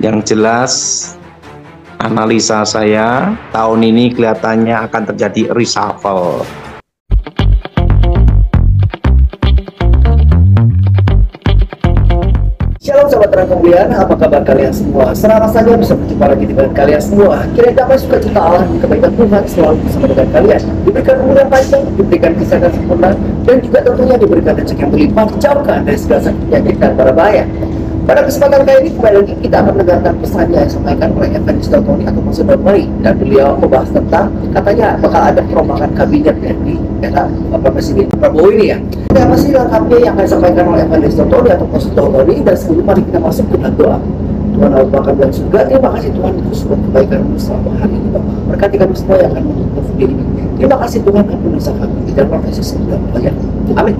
Yang jelas, analisa saya tahun ini kelihatannya akan terjadi reshuffle. Shalom sahabat terang kemuliaan, apa kabar kalian semua? Senang rasanya bisa berjumpa lagi dengan kalian semua. Kiranya damai sukacita Allah dan kebaikan Tuhan selalu bersama dengan kalian. Diberikan kemudahan panjang, diberikan kesehatan sempurna, dan juga tentunya diberikan rezeki yang berlimpah, dijauhkan dari segala sakit penyakit dan berbahaya. Pada kesempatan kali ini kembali lagi kita akan mendengarkan pesannya yang disampaikan oleh Evangelist Tony atau Pastor Mary, dan beliau membahas tentang katanya bakal ada perombakan kabinet di era Bapak Presiden Prabowo ini ya. Apa sih lengkapnya yang akan disampaikan oleh Evangelist Tony atau Pastor Tony? Dan sebelum mari kita masuk ke dalam doa. Tuhan Allah Bapa dan surga, terima kasih Tuhan Yesus buat kebaikan bersama hari ini Bapak. Berkati kami semua yang akan menonton video ini. Terima kasih Tuhan ampun dosa kami di dalam nama Yesus Tuhan. Amin.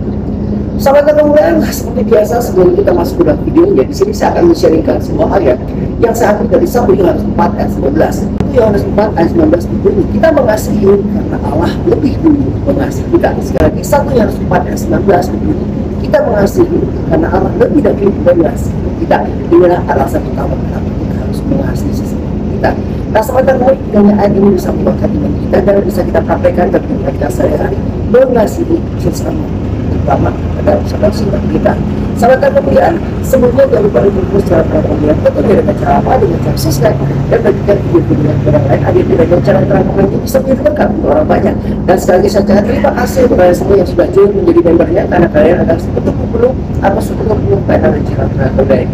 Sahabat kemuliaan, seperti biasa sebelum kita masuk ke dalam videonya, di sini saya akan men-sharingkan sebuah ayat yang saya ambil dari 1 Yohanes 4 ayat 19. Itu Yohanes 4 ayat 19 berbunyi, kita mengasihi karena Allah lebih dulu mengasihi kita. Sekali lagi 1 Yohanes 4 ayat 19 berbunyi, kita mengasihi karena Allah lebih dahulu mengasihi kita. Inilah alasan utama kenapa kita harus mengasihi sesama kita. Nah, sahabat kemuliaan, ayat ini bisa membuat iman kita dan bisa kita praktekkan dalam kehidupan kita sehari-hari, mengasihi sesama pertama pada saudara-saudara kita. Sahabat kemuliaan, sebelumnya jangan lupa dibungkus secara kemuliaan tentunya dengan cara apa? Dengan cara subscribe dan bagikan video-video yang orang lain agar dengan cara terang ini bisa menjadi berkat untuk orang banyak. Dan sekali lagi saya terima kasih kepada semua yang sudah join menjadi membernya, karena kalian akan sepenuh penuh atau sepenuh karena cara terang ini.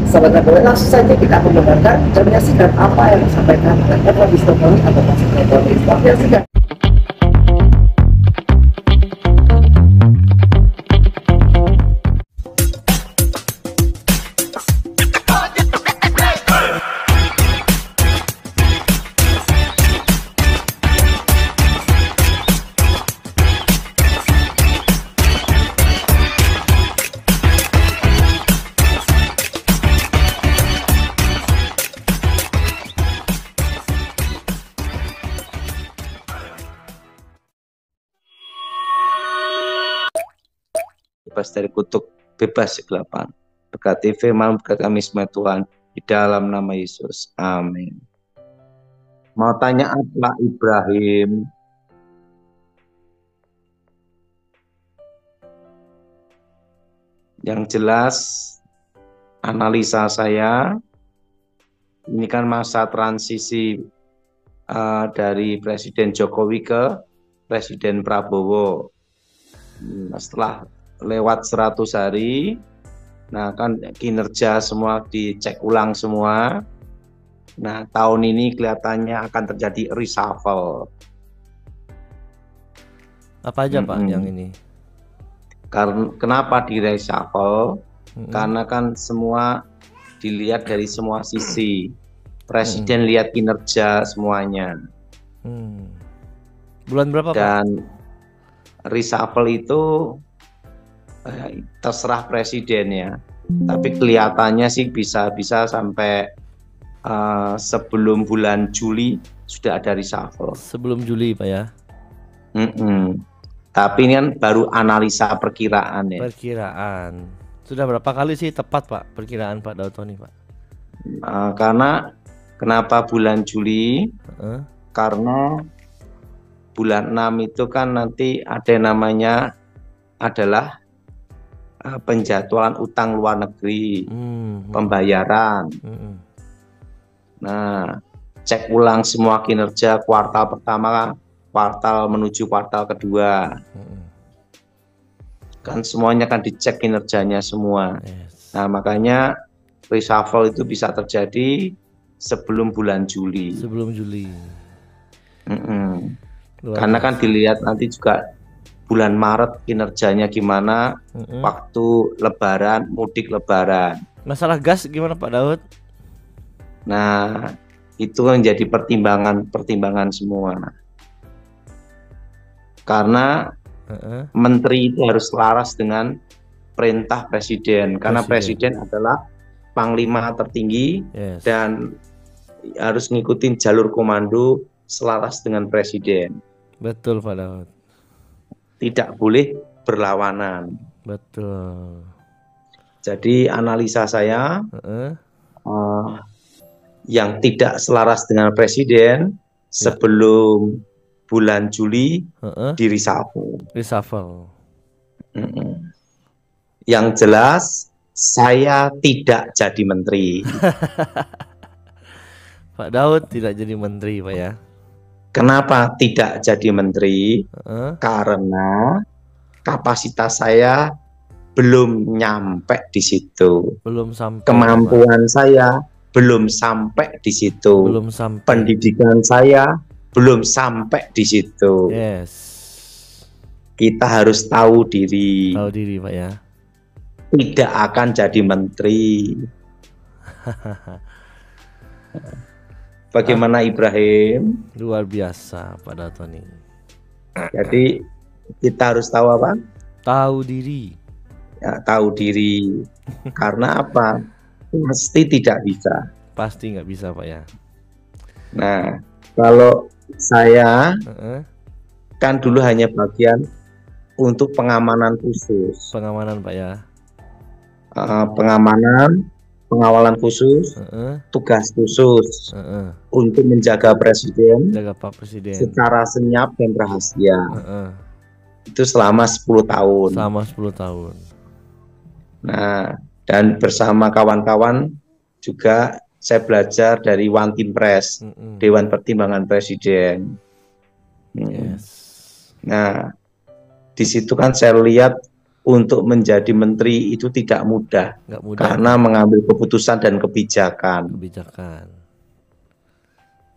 Sahabat kemuliaan, langsung saja kita akan mendengarkan dan menyaksikan apa yang disampaikan oleh Evangelist Tony atau Pastor Tony. Selamat menyaksikan. Bebas dari kutuk, bebas kegelapan. Berkati firman, berkat kami semua Tuhan, di dalam nama Yesus. Amin. Mau tanya apa Ibrahim? Yang jelas, analisa saya, ini kan masa transisi dari Presiden Jokowi ke Presiden Prabowo. Setelah lewat 100 hari, nah kan kinerja semua dicek ulang semua. Nah, tahun ini kelihatannya akan terjadi reshuffle. Apa aja Pak yang ini? Karena kenapa di reshuffle? Karena kan semua dilihat dari semua sisi. Presiden lihat kinerja semuanya. Bulan berapa Pak? Dan reshuffle itu terserah presiden ya. Tapi kelihatannya sih bisa sampai sebelum bulan Juli sudah ada reshuffle. Sebelum Juli Pak ya? Tapi ini kan baru analisa perkiraan ya. Perkiraan. Sudah berapa kali sih tepat Pak perkiraan Pak Daud Tony Pak? Karena kenapa bulan Juli? Karena bulan 6 itu kan nanti ada namanya adalah penjadwalan utang luar negeri, pembayaran. Nah, cek ulang semua kinerja kuartal pertama, kuartal menuju kuartal kedua. Kan semuanya kan dicek kinerjanya semua. Nah, makanya reshuffle itu bisa terjadi sebelum bulan Juli. Sebelum Juli. Karena kan dilihat nanti juga bulan Maret kinerjanya gimana, waktu lebaran, mudik lebaran. Masalah gas gimana Pak Daud? Nah, itu menjadi pertimbangan semua. Karena menteri itu harus selaras dengan perintah presiden. Karena presiden adalah panglima tertinggi dan harus ngikutin jalur komando selaras dengan presiden. Betul Pak Daud. Tidak boleh berlawanan. Betul. Jadi analisa saya yang tidak selaras dengan presiden sebelum bulan Juli di reshuffle. Yang jelas saya tidak jadi menteri. Pak Daud tidak jadi menteri, Pak ya. Kenapa tidak jadi menteri? Karena kapasitas saya belum nyampe di situ. Belum sampai. Kemampuan saya belum sampai di situ. Belum sampai. Pendidikan saya belum sampai di situ. Yes. Kita harus tahu diri. Tahu diri, Pak ya. Tidak akan jadi menteri. Bagaimana Ibrahim? Luar biasa, Pak Daud. Jadi kita harus tahu apa? Tahu diri. Ya, tahu diri. Karena apa? Pasti tidak bisa. Pasti nggak bisa, Pak ya. Nah, kalau saya kan dulu hanya bagian untuk pengamanan khusus. Pengamanan, Pak ya. Pengamanan, pengawalan khusus, tugas khusus untuk menjaga presiden, Pak Presiden secara senyap dan rahasia. Itu selama 10 tahun. Selama 10 tahun. Nah, dan bersama kawan-kawan juga saya belajar dari One Team Press, Dewan Pertimbangan Presiden. Yes. Nah, di situ kan saya lihat untuk menjadi menteri itu tidak mudah, karena mengambil keputusan dan kebijakan.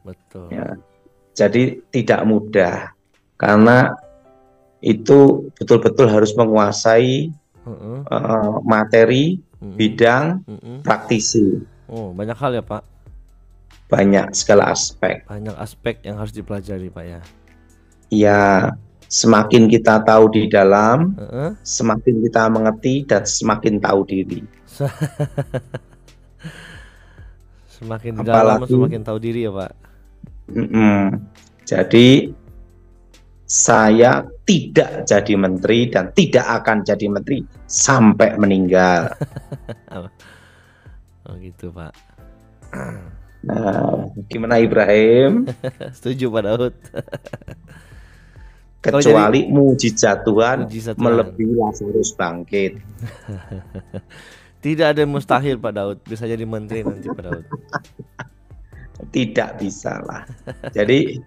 Betul. Ya, jadi tidak mudah, karena itu betul-betul harus menguasai materi, bidang, praktisi. Oh, banyak hal ya, Pak? Banyak, segala aspek. Banyak aspek yang harus dipelajari, Pak ya? Iya, semakin kita tahu di dalam, semakin kita mengerti dan semakin tahu diri. Semakin di dalam, semakin tahu diri ya, Pak? Jadi saya tidak jadi menteri dan tidak akan jadi menteri sampai meninggal. Oh gitu, Pak. Nah, gimana Ibrahim? Setuju, Pak Daud. Kecuali mujizat Tuhan melebihi Lazarus bangkit. Tidak ada yang mustahil, Pak Daud. Bisa jadi menteri nanti, Pak Daud. Tidak bisa lah. Jadi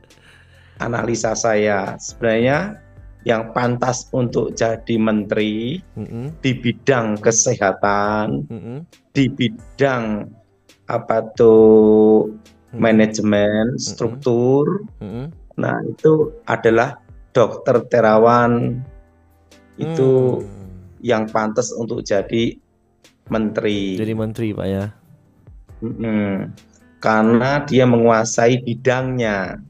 analisa saya sebenarnya yang pantas untuk jadi menteri di bidang kesehatan, di bidang apa tuh manajemen, struktur. Nah, itu adalah dokter terawan. Itu yang pantas untuk jadi menteri. Jadi menteri, Pak ya. Karena dia menguasai bidangnya.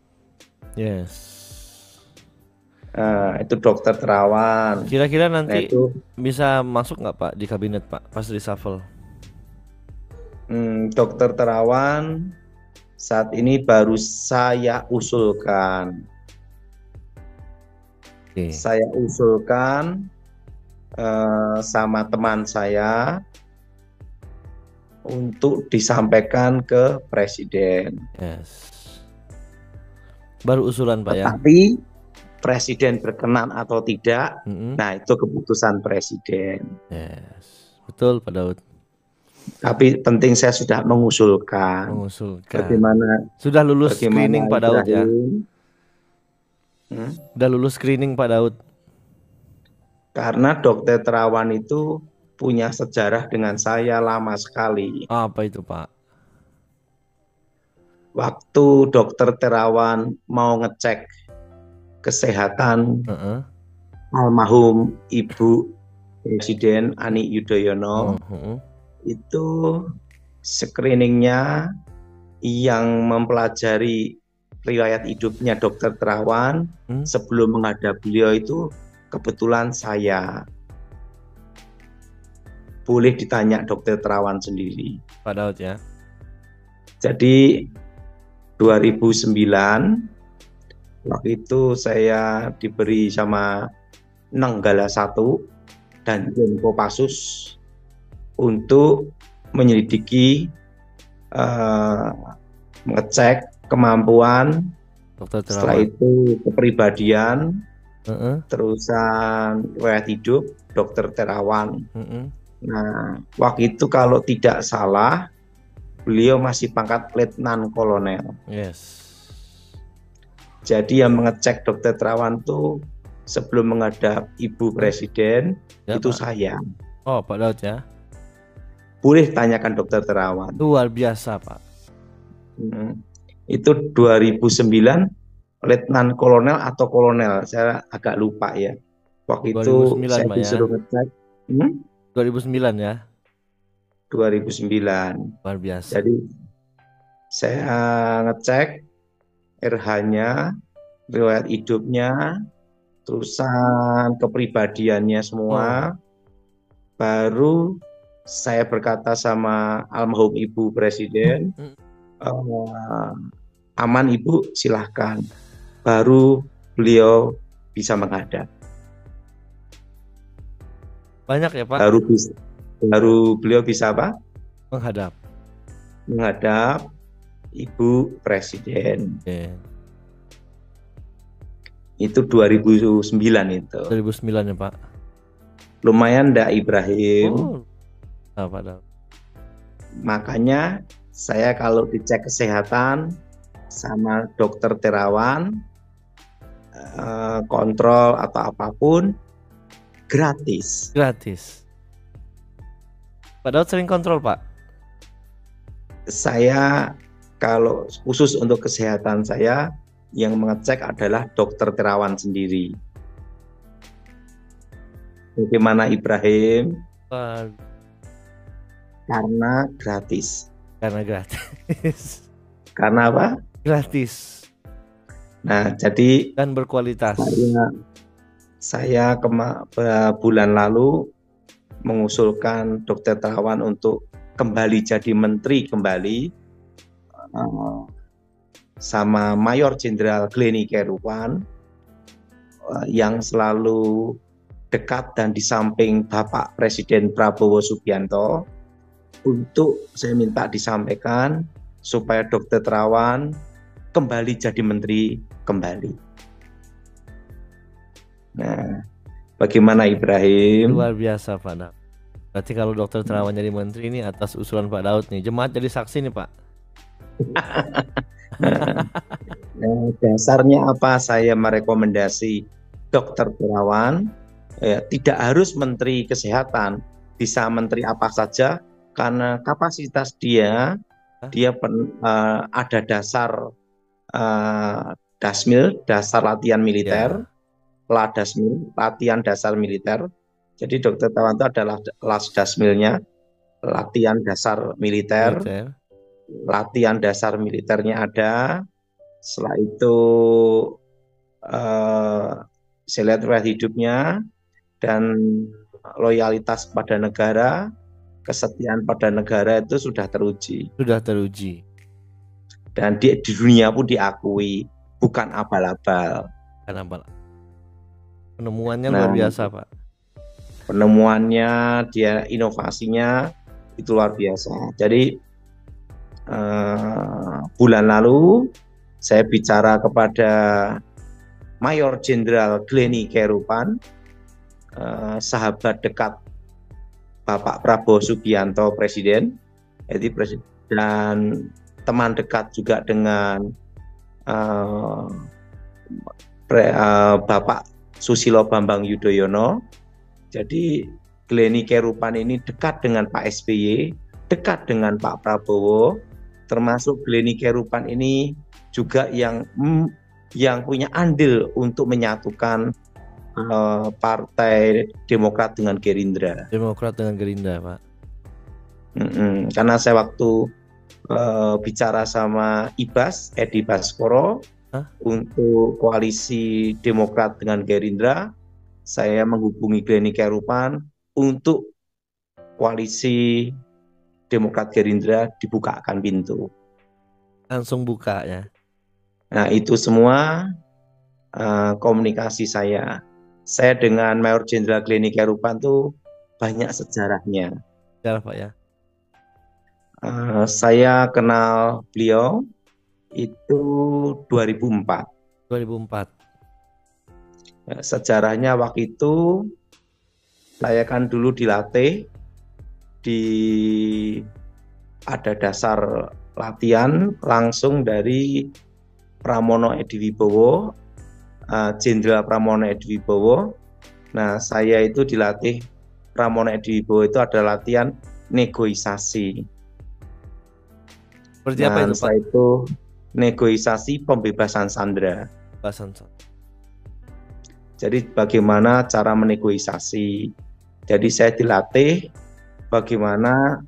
Yes. Itu dokter terawan. Kira-kira nanti bisa masuk nggak, Pak, di kabinet, Pak, pas reshuffle? Dokter terawan saat ini baru saya usulkan. Saya usulkan sama teman saya untuk disampaikan ke presiden. Yes. Baru usulan, Pak, ya. Tapi presiden berkenan atau tidak, nah itu keputusan presiden. Yes, betul, Pak Daud. Tapi penting saya sudah mengusulkan. Bagaimana? Sudah lulus screening, Pak Daud ya. Sudah lulus screening, Pak Daud. Karena dokter terawan itu punya sejarah dengan saya lama sekali. Apa itu, Pak? Waktu dokter terawan mau ngecek kesehatan almarhum Ibu Presiden Ani Yudhoyono, itu screeningnya yang mempelajari riwayat hidupnya dokter terawan sebelum menghadap beliau itu kebetulan saya. Boleh ditanya dokter terawan sendiri, Pak Daud ya. Jadi 2009 waktu itu saya diberi sama Nenggala 1 dan Kopassus untuk menyelidiki mengecek kemampuan, Dokter setelah Terawan. itu kepribadian, terusan riwayat hidup Dokter Terawan. Nah, waktu itu kalau tidak salah beliau masih pangkat letnan kolonel. Yes. Jadi yang mengecek Dokter Terawan tuh sebelum menghadap Ibu Presiden ya, itu Pak. saya. Oh, Pak Daud ya. Boleh tanyakan Dokter Terawan. Luar biasa, Pak. Itu 2009 letnan kolonel atau kolonel, saya agak lupa ya. Waktu 2009, itu saya disuruh ngecek. 2009 ya. 2009. Luar biasa. Jadi saya ngecek RH-nya, riwayat hidupnya, terusan kepribadiannya semua. Baru saya berkata sama almarhum Ibu Presiden, aman Ibu, silahkan. Baru beliau bisa menghadap. Banyak ya Pak? Baru beliau bisa apa? Menghadap Ibu Presiden. Itu 2009 itu. 2009 ya Pak. Lumayan ndak Ibrahim? Pak Daud. Makanya saya kalau dicek kesehatan sama Dokter Terawan, kontrol atau apapun gratis. Gratis. Pak Daud sering kontrol Pak? Saya kalau khusus untuk kesehatan saya yang mengecek adalah Dokter Terawan sendiri. Bagaimana Ibrahim? Karena gratis. Karena gratis. Karena apa? Gratis. Nah, jadi dan berkualitas. Saya bulan lalu mengusulkan Dokter Terawan untuk kembali jadi menteri kembali sama Mayor Jenderal Gleni Kerupan yang selalu dekat dan di samping Bapak Presiden Prabowo Subianto, untuk saya minta disampaikan supaya Dokter Terawan kembali jadi menteri kembali. Nah, bagaimana Ibrahim? Luar biasa Pak Daud. Berarti kalau Dokter Terawan jadi menteri ini atas usulan Pak Daud nih, jemaat jadi saksi nih Pak. Nah, dasarnya apa saya merekomendasi Dokter Terawan? Tidak harus menteri kesehatan, bisa menteri apa saja karena kapasitas dia ada dasar dasmil, dasar latihan militer, ladasmil, latihan dasar militer. Jadi Dokter Terawan itu adalah lasdasmilnya, latihan dasar militer. Latihan dasar militernya ada. Setelah itu saya lihat riwayat hidupnya dan loyalitas pada negara, kesetiaan pada negara itu sudah teruji. Sudah teruji. Dan di dunia pun diakui, bukan abal-abal. Penemuannya luar biasa Pak. Penemuannya, dia inovasinya itu luar biasa. Jadi bulan lalu saya bicara kepada Mayor Jenderal Gleni Kerupan, sahabat dekat Bapak Prabowo Subianto Presiden, dan teman dekat juga dengan Bapak Susilo Bambang Yudhoyono. Jadi Gleni Kerupan ini dekat dengan Pak SBY, dekat dengan Pak Prabowo, termasuk Gleni Kerupan ini juga yang punya andil untuk menyatukan Partai Demokrat dengan Gerindra. Demokrat dengan Gerindra, Pak. Karena saya waktu bicara sama Ibas, Edi Baskoro, untuk koalisi Demokrat dengan Gerindra, saya menghubungi Gleni Kerupan untuk koalisi Demokrat Gerindra dibukakan pintu. Langsung buka ya. Nah itu semua komunikasi saya. Saya dengan Mayor Jenderal Gleni Kerupan tuh banyak sejarahnya. Sejarah Pak ya. Saya kenal beliau Itu 2004. 2004. Sejarahnya waktu itu saya kan dulu dilatih di ada dasar latihan langsung dari Pramono Ediwibowo, Jenderal Pramono Ediwibowo. Nah, saya itu dilatih Pramono Ediwibowo itu ada latihan negosiasi. Seperti apa itu, Pak? Saya itu negosiasi pembebasan sandera. Jadi bagaimana cara menegosiasi. Jadi saya dilatih bagaimana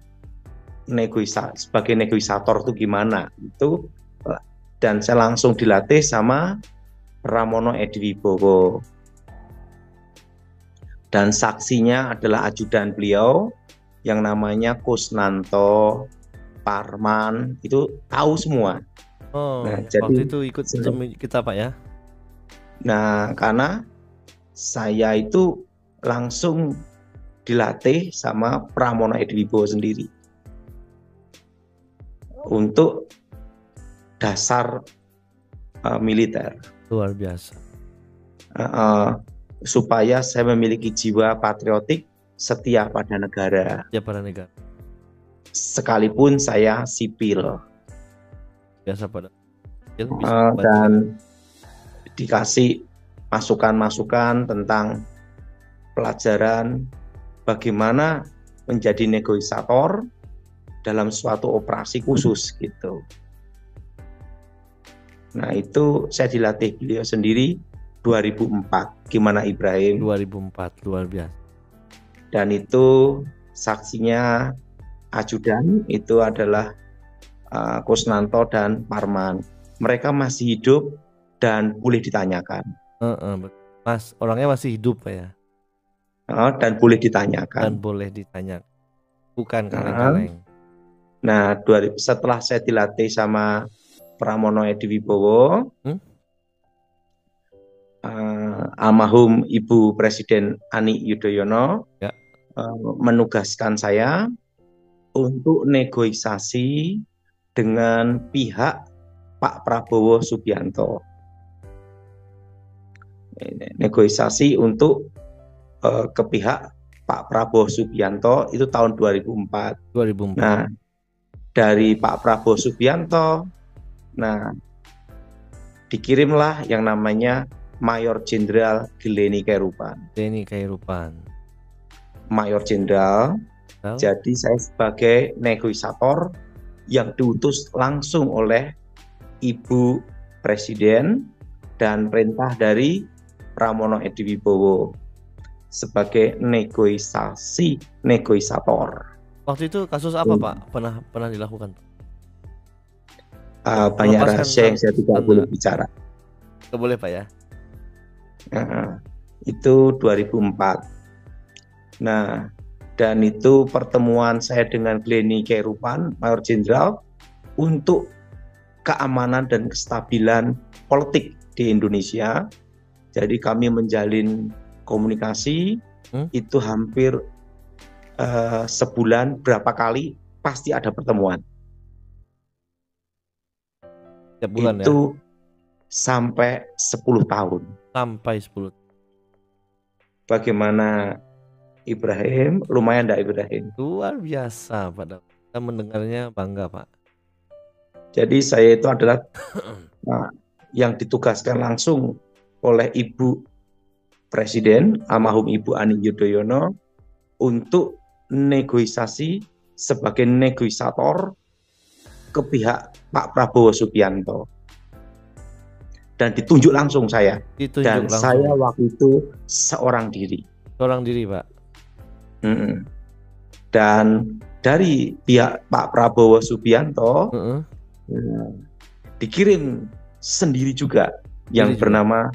sebagai negosiator itu gimana itu, dan saya langsung dilatih sama Pramono Ediwibowo. Dan saksinya adalah ajudan beliau yang namanya Kusnanto, Parman, itu tahu semua. Nah, jadi waktu itu ikut kita, Pak, ya. Nah, karena saya itu langsung dilatih sama Pramono Ediwibowo sendiri untuk dasar militer. Luar biasa. Supaya saya memiliki jiwa patriotik, setia pada negara. Setia pada negara. Sekalipun saya sipil. Biasa pada. Dan dikasih masukan-masukan tentang pelajaran bagaimana menjadi negosiator dalam suatu operasi khusus gitu. Nah, itu saya dilatih beliau sendiri 2004. Gimana Ibrahim? 2004, luar biasa. Dan itu saksinya ajudan itu adalah Kusnanto dan Parman. Mereka masih hidup dan boleh ditanyakan. Mas, orangnya masih hidup, Pak, ya? Dan boleh ditanyakan. Dan boleh ditanyakan. Bukan kaleng-kaleng. Nah, setelah saya dilatih sama Pramono Ediwibowo, almarhum Ibu Presiden Ani Yudhoyono menugaskan saya untuk negosiasi dengan pihak Pak Prabowo Subianto. Negosiasi untuk ke pihak Pak Prabowo Subianto itu tahun 2004. Nah, dari Pak Prabowo Subianto, nah dikirimlah yang namanya Mayor Jenderal Geleni Kairupan. Mayor Jenderal. Jadi saya sebagai negosiator yang diutus langsung oleh Ibu Presiden dan perintah dari Pramono Ediwibowo sebagai negosiator. Waktu itu kasus apa, Pak? Pernah dilakukan? Banyak rahasia yang saya tidak boleh bicara. Tidak boleh, Pak, ya? Itu 2004. Nah, dan itu pertemuan saya dengan Geleni Kairupan, Mayor Jenderal, untuk keamanan dan kestabilan politik di Indonesia. Jadi kami menjalin komunikasi itu hampir sebulan berapa kali pasti ada pertemuan. Setiap bulan, itu ya? Sampai 10 tahun. Sampai 10. Bagaimana Ibrahim? Lumayan enggak Ibrahim? Luar biasa, Pak. Kita mendengarnya bangga, Pak. Jadi saya itu adalah yang ditugaskan langsung oleh Ibu Presiden, almarhum Ibu Ani Yudhoyono, untuk negosiasi sebagai negosiator ke pihak Pak Prabowo Subianto. Dan ditunjuk langsung saya. Saya waktu itu seorang diri. Seorang diri, Pak. Dan dari pihak Pak Prabowo Subianto dikirim sendiri juga yang bernama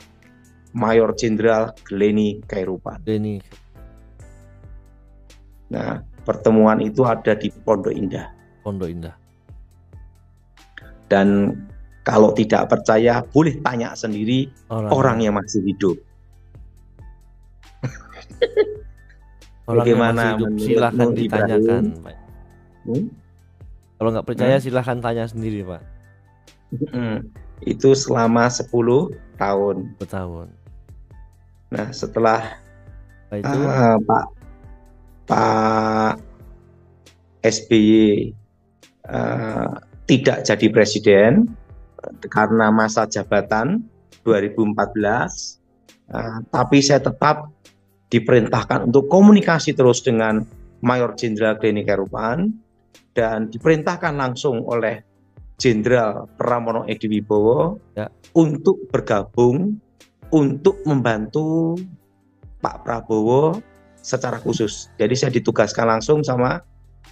Mayor Jenderal Geleni Kairupan. Nah, pertemuan itu ada di Pondok Indah. Dan kalau tidak percaya, boleh tanya sendiri orang yang masih hidup. Bagaimana silahkan ditanyakan, Pak. Kalau nggak percaya silahkan tanya sendiri, Pak. Itu selama 10 tahun. Nah, setelah itu Pak SBY tidak jadi presiden karena masa jabatan 2014, tapi saya tetap diperintahkan untuk komunikasi terus dengan Mayor Jenderal Glennie Kairupan dan diperintahkan langsung oleh Jenderal Pramono Edi Wibowo untuk bergabung untuk membantu Pak Prabowo secara khusus. Jadi saya ditugaskan langsung sama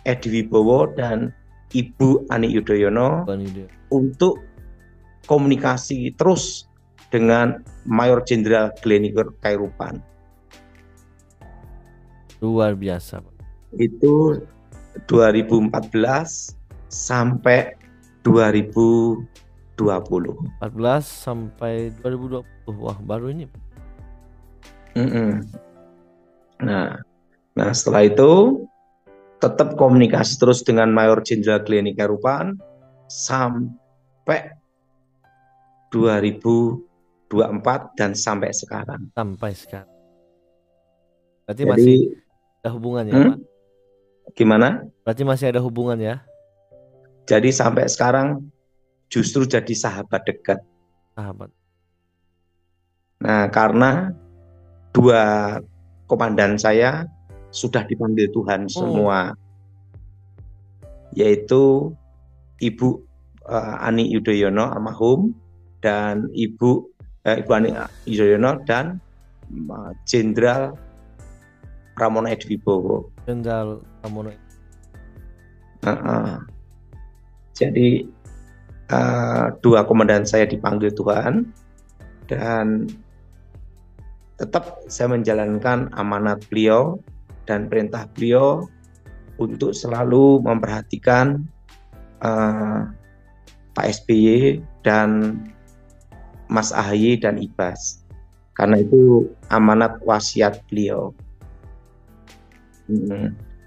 Edi Wibowo dan Ibu Ani Yudhoyono untuk komunikasi terus dengan Mayor Jenderal Glennie Kairupan. Luar biasa, Pak. Itu 2014 sampai 2020. 14 sampai 2020. Wah, baru ini. Nah, setelah itu tetap komunikasi terus dengan Mayor Jenderal Glennie Kairupan sampai 2024 dan sampai sekarang. Berarti jadi, masih ada hubungan ya, Pak? Gimana? Berarti masih ada hubungan ya? Jadi sampai sekarang justru jadi sahabat dekat. Nah, karena 2 komandan saya sudah dipanggil Tuhan semua, yaitu Ibu Ani Yudhoyono almarhum dan Ibu Ani Yudhoyono dan Jenderal Pramono Edi Wibowo. Jenderal Pramono. Jadi 2 komandan saya dipanggil Tuhan dan tetap saya menjalankan amanat beliau dan perintah beliau untuk selalu memperhatikan Pak SBY dan Mas AHY dan Ibas, karena itu amanat wasiat beliau.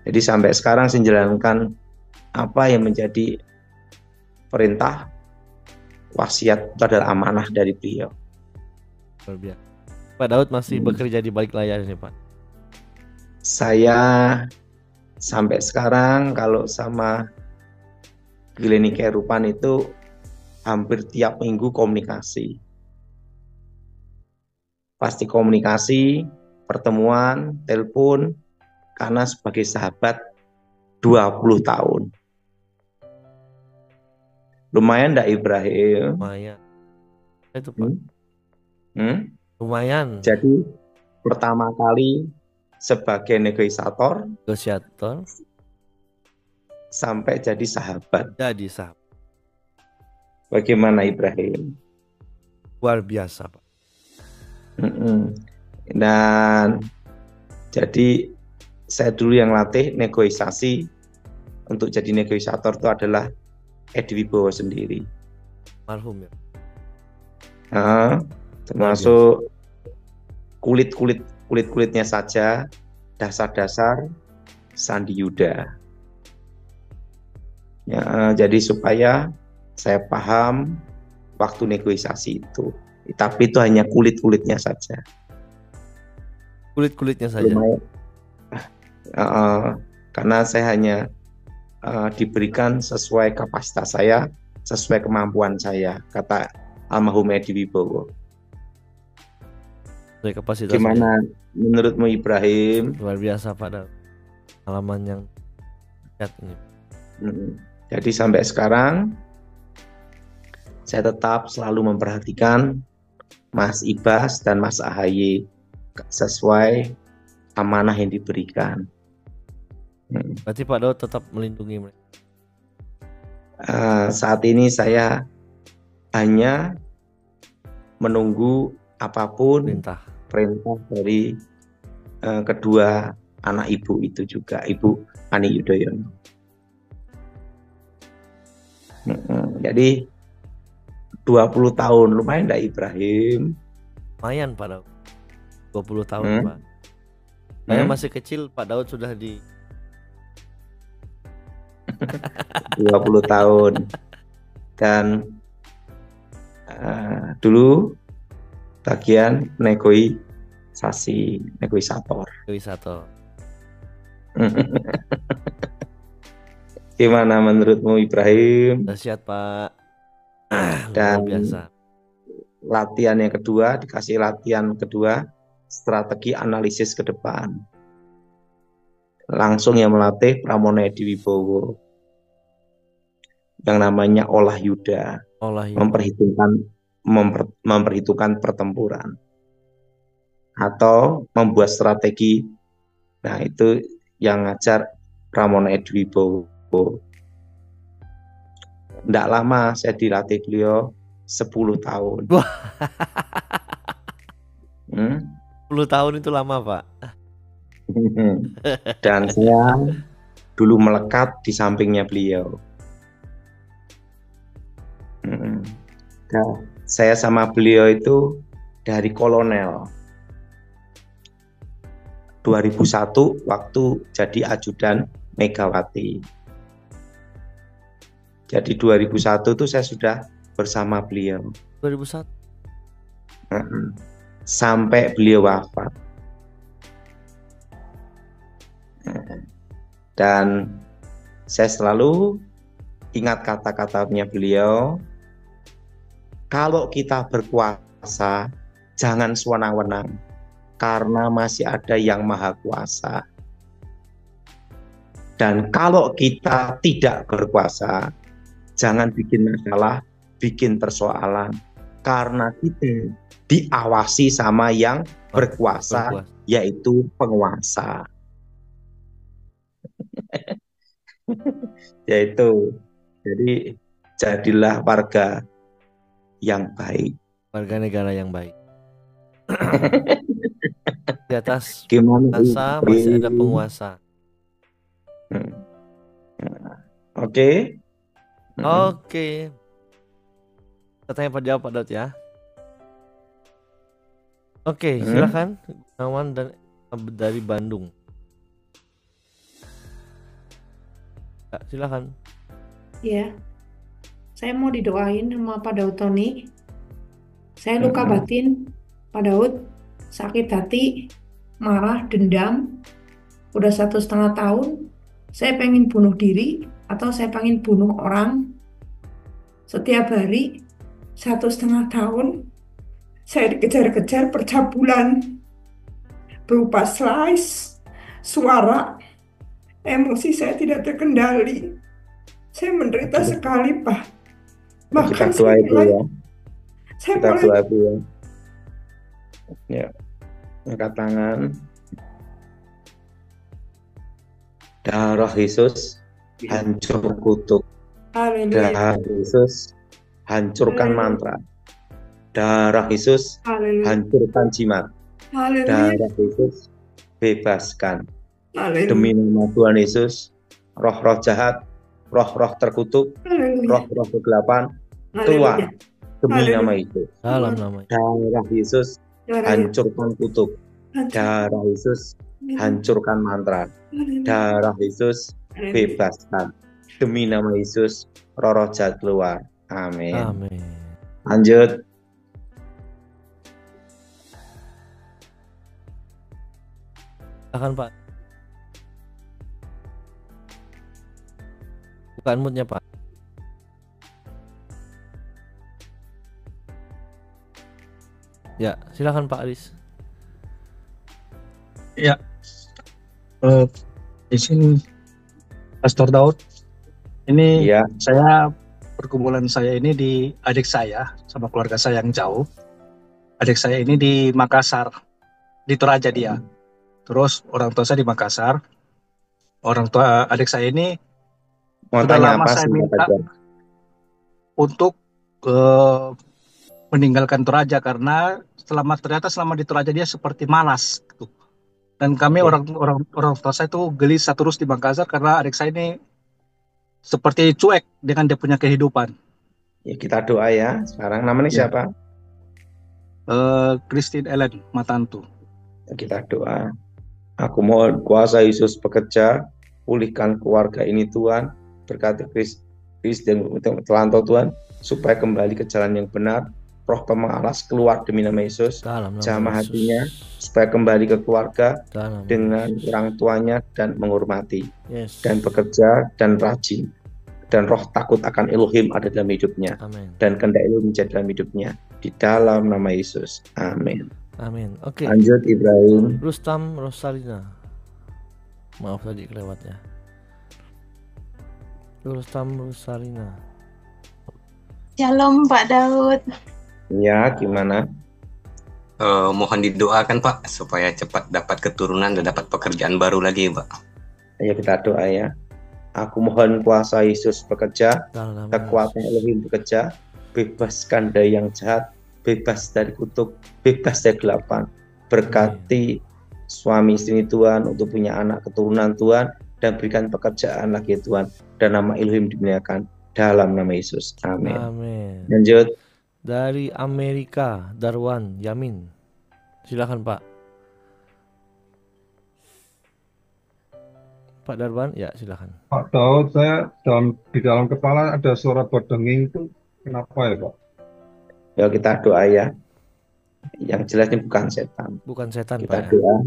Jadi sampai sekarang saya menjalankan apa yang menjadi perintah wasiat, itu adalah amanah dari beliau. Pak Daud masih bekerja di balik layar ini, Pak? Saya sampai sekarang kalau sama Glennie Kairupan itu hampir tiap minggu komunikasi. Pasti komunikasi, pertemuan, telepon, karena sebagai sahabat 20 tahun. Lumayan enggak, Ibrahim? Lumayan. Itu, Pak. Lumayan. Jadi pertama kali sebagai negosiator sampai jadi sahabat. Bagaimana, Ibrahim? Luar biasa, Pak. Dan jadi saya dulu yang latih negosiasi. Untuk jadi negosiator itu adalah Edi Wibowo sendiri. Almarhum ya. Termasuk kulitnya saja, dasar-dasar Sandi Yuda. Ya, jadi supaya saya paham waktu negosiasi itu. Tapi itu hanya kulitnya saja. Kulitnya saja. Karena saya hanya diberikan sesuai kapasitas saya, sesuai kemampuan saya, kata almarhum Edi Wibowo. Gimana menurutmu, Ibrahim? Luar biasa, Pak. Pengalaman yang ini. Jadi sampai sekarang saya tetap selalu memperhatikan Mas Ibas dan Mas AHY sesuai amanah yang diberikan. Berarti Pak Daud tetap melindungi mereka? Saat ini saya hanya menunggu apapun perintah dari kedua anak ibu itu juga, Ibu Ani Yudhoyono. Jadi 20 tahun, lumayan enggak, Ibrahim? Lumayan, Pak Daud. 20 tahun, Pak. Saya masih kecil, Pak Daud sudah di 20 tahun. Dan dulu bagian negosiator. Gimana menurutmu Ibrahim? Dahsyat Pak. Dan luar biasa. Dikasih latihan kedua, strategi analisis ke depan. Langsung yang melatih Pramono Edi Wibowo yang namanya olah yuda. Memperhitungkan pertempuran atau membuat strategi. Nah, itu yang ngajar Pramono Edi Wibowo. Tidak lama saya dilatih beliau 10 tahun. 10 tahun itu lama, Pak. Dan saya dulu melekat di sampingnya beliau. Nah, saya sama beliau itu dari kolonel 2001 waktu jadi ajudan Megawati. Jadi 2001 itu saya sudah bersama beliau. 2001? Sampai beliau wafat. Dan saya selalu ingat kata-katanya beliau, kalau kita berkuasa jangan sewenang-wenang, karena masih ada yang maha kuasa. Dan kalau kita tidak berkuasa, jangan bikin masalah, bikin persoalan, karena kita diawasi sama yang berkuasa, yaitu penguasa. Yaitu, jadi jadilah warga yang baik, warga negara yang baik. Di atas penguasa masih ada penguasa. Oke. Katanya Pak jawab Pak Daud ya. Oke, silakan Gunawan dan dari Bandung. Ya, silakan. Ya, saya mau didoain sama Pak Daud Tony. Saya luka batin, Pak Daud, sakit hati, marah, dendam. Udah 1,5 tahun, saya pengen bunuh diri atau saya pengen bunuh orang. Setiap hari 1,5 tahun, saya dikejar-kejar percabulan berupa slice, suara, emosi saya tidak terkendali. Saya menderita sekali, Pak. Bahkan kita doa itu ya. Kita doa itu ya. Ya, angkat tangan. Darah Yesus hancur kutuk. Darah Yesus hancurkan mantra. Darah Yesus hancurkan jimat. Darah Yesus bebaskan. Demi nama Tuhan Yesus, roh-roh jahat, roh-roh terkutuk, roh-roh kegelapan keluar. Demi nama Yesus. Dalam nama Darah Yesus hancurkan kutuk. Darah Yesus hancurkan mantra. Darah Yesus bebaskan. Demi nama Yesus, roh-roh jahat keluar. Amin. Amin. Lanjut. Silakan Pak. Bukan moodnya Pak. Ya, silakan Pak Aris. Ya, izin Pastor Daud. Ini ya. Pergumulan saya ini di adik saya sama keluarga saya yang jauh. Adik saya ini di Makassar, di Toraja dia. Terus orang tua saya di Makassar. Orang tua adik saya ini sudah lama saya minta untuk meninggalkan Toraja karena ternyata selama di Toraja dia seperti malas gitu. Dan kami orang tua saya itu gelisah terus di Makassar karena adik saya ini seperti cuek dengan dia punya kehidupan. Ya, kita doa ya. Sekarang namanya siapa? Christine Ellen Matantu. Ya, kita doa. Aku mohon kuasa Yesus bekerja, pulihkan keluarga ini Tuhan, berkati Christine Telanto Tuhan, supaya kembali ke jalan yang benar, roh pemalas keluar demi nama Yesus. Jamah hatinya supaya kembali ke keluarga dengan orang tuanya dan menghormati dan bekerja dan rajin. Dan roh takut akan Elohim ada dalam hidupnya. Amin. Dan kehendak Elohim menjadi dalam hidupnya. Di dalam nama Yesus. Amin. Amin. Oke. Lanjut Ibrahim. Rustam Rosalina. Maaf tadi kelewatnya. Rustam Rosalina. Shalom Pak Daud. Ya, gimana? Mohon didoakan Pak supaya cepat dapat keturunan dan dapat pekerjaan baru lagi Pak. Ayo kita doa ya. Aku mohon kuasa Yesus bekerja, kekuatan Elohim bekerja, bebaskan dari yang jahat, bebas dari kutuk, bebas dari kegelapan. Berkati suami istri Tuhan untuk punya anak keturunan Tuhan, dan berikan pekerjaan lagi Tuhan, dan nama Elohim dimuliakan dalam nama Yesus. Amin. Amin. Lanjut. Dari Amerika, Darwan Yamin. Silakan Pak. Pak Darwan, ya silakan. Pak Daud, saya di dalam kepala ada suara berdenging itu kenapa ya Pak? Ya kita doa ya. Yang jelas ini bukan setan. Bukan setan kita Pak. Doa.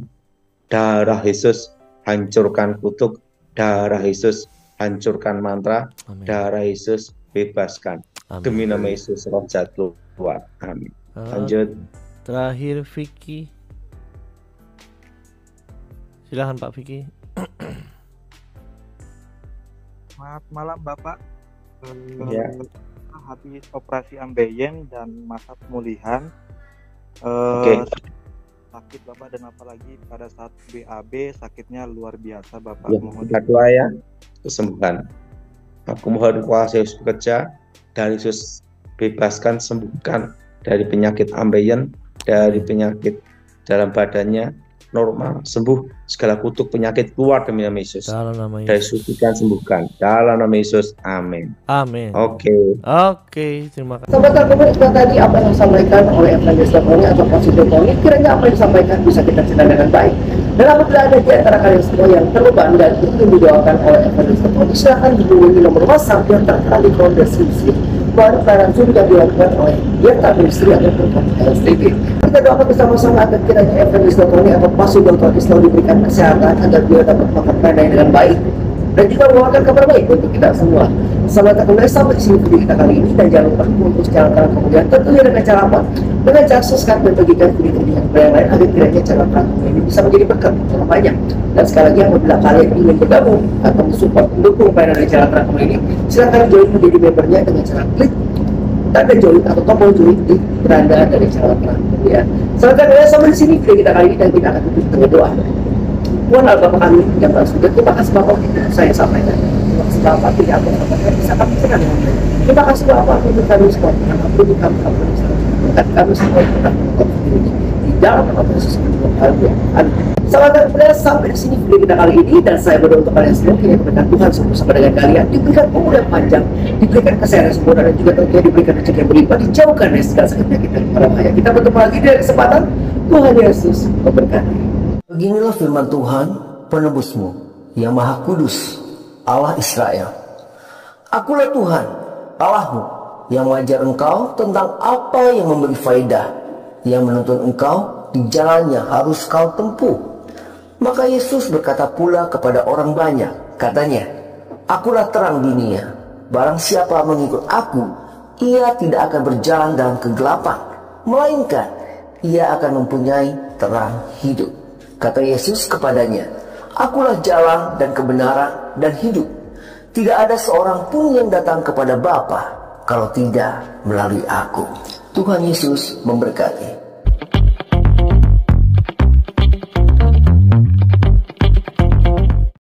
Darah Yesus hancurkan kutuk. Darah Yesus hancurkan mantra. Amin. Darah Yesus bebaskan. Amin. Demi nama Yesus roh jahat keluar. Amin. Lanjut. Terakhir Vicky. Silakan Pak Vicky. Selamat malam Bapak. Ya. Habis operasi ambeien dan masa pemulihan. Sakit Bapak, dan apalagi pada saat BAB sakitnya luar biasa Bapak. Ya, kita doa ya kesembuhan. Aku mohon kuasa Yesus bekerja, dari Yesus bebaskan, sembuhkan dari penyakit ambeien, dari penyakit dalam badannya normal, sembuh segala kutuk penyakit keluar demi nama Yesus. Dalam nama Yesus. Dari suntikan sembuhkan dalam nama Yesus. Amin. Amin. Oke, terima kasih. Sobat Terkubur, itu tadi apa yang disampaikan oleh Evangelis Tony atau Pastor Tony. Kiranya apa yang disampaikan bisa kita cerita dengan baik. Dan apabila ada di antara kalian semua yang terluka dan ingin didoakan oleh Evangelis Tony, silahkan dihubungi nomor WhatsApp yang tertera di kolom deskripsi. Baru pelayanan Zoom yang dilakukan oleh Yerta Ministry ataupun LSTB. Kita doakan bersama-sama agar kiranya Evangelis Tony atau Pastor Dr. Islam diberikan kesehatan agar beliau dapat melakukan pelayanan dengan baik dan juga membawakan kabar baik untuk kita semua. Selamat datang sampai di sini video kita kali ini, dan jangan lupa untuk secara terang kemudian tentunya dengan cara apa? Dengan cara subscribe dan bagikan video ini kepada yang lain agar kiranya cara terang ini bisa menjadi berkat yang banyak. Dan sekali lagi apabila kalian ingin bergabung atau mensupport mendukung pelayanan dari cara terang ini, silakan join menjadi membernya dengan cara klik tanda join atau tombol join di beranda dari cara terang ya. Selamat datang sampai di sini video kita kali ini, dan kita akan tutup dengan doa. Tuhan Allah Bapa kami yang telah sudah, terima kasih Bapak untuk saya sampaikan. Terima kasih Bapak tidak apa yang bisa kami senang. Terima kasih Bapak untuk kami semua, untuk kami kami semua di dalam nama Yesus. Amin. Selamat datang sampai di sini video kita kali ini, dan saya berdoa untuk kalian semua kiranya keberkatan Tuhan bersama dengan kalian, diberikan umur yang panjang, diberikan kesehatan sempurna, dan juga tentunya diberikan rezeki yang berlimpah, dijauhkan dari segala sakit penyakit dan bahaya. Kita bertemu lagi di kesempatan. Tuhan Yesus memberkati. Beginilah firman Tuhan, penebusmu, yang Maha Kudus, Allah Israel. Akulah Tuhan, Allahmu, yang mengajar engkau tentang apa yang memberi faedah, yang menuntun engkau di jalannya harus kau tempuh. Maka Yesus berkata pula kepada orang banyak, katanya, Akulah terang dunia, barang siapa mengikut aku, ia tidak akan berjalan dalam kegelapan, melainkan ia akan mempunyai terang hidup. Kata Yesus kepadanya, Akulah jalan dan kebenaran dan hidup. Tidak ada seorang pun yang datang kepada Bapa kalau tidak melalui aku. Tuhan Yesus memberkati.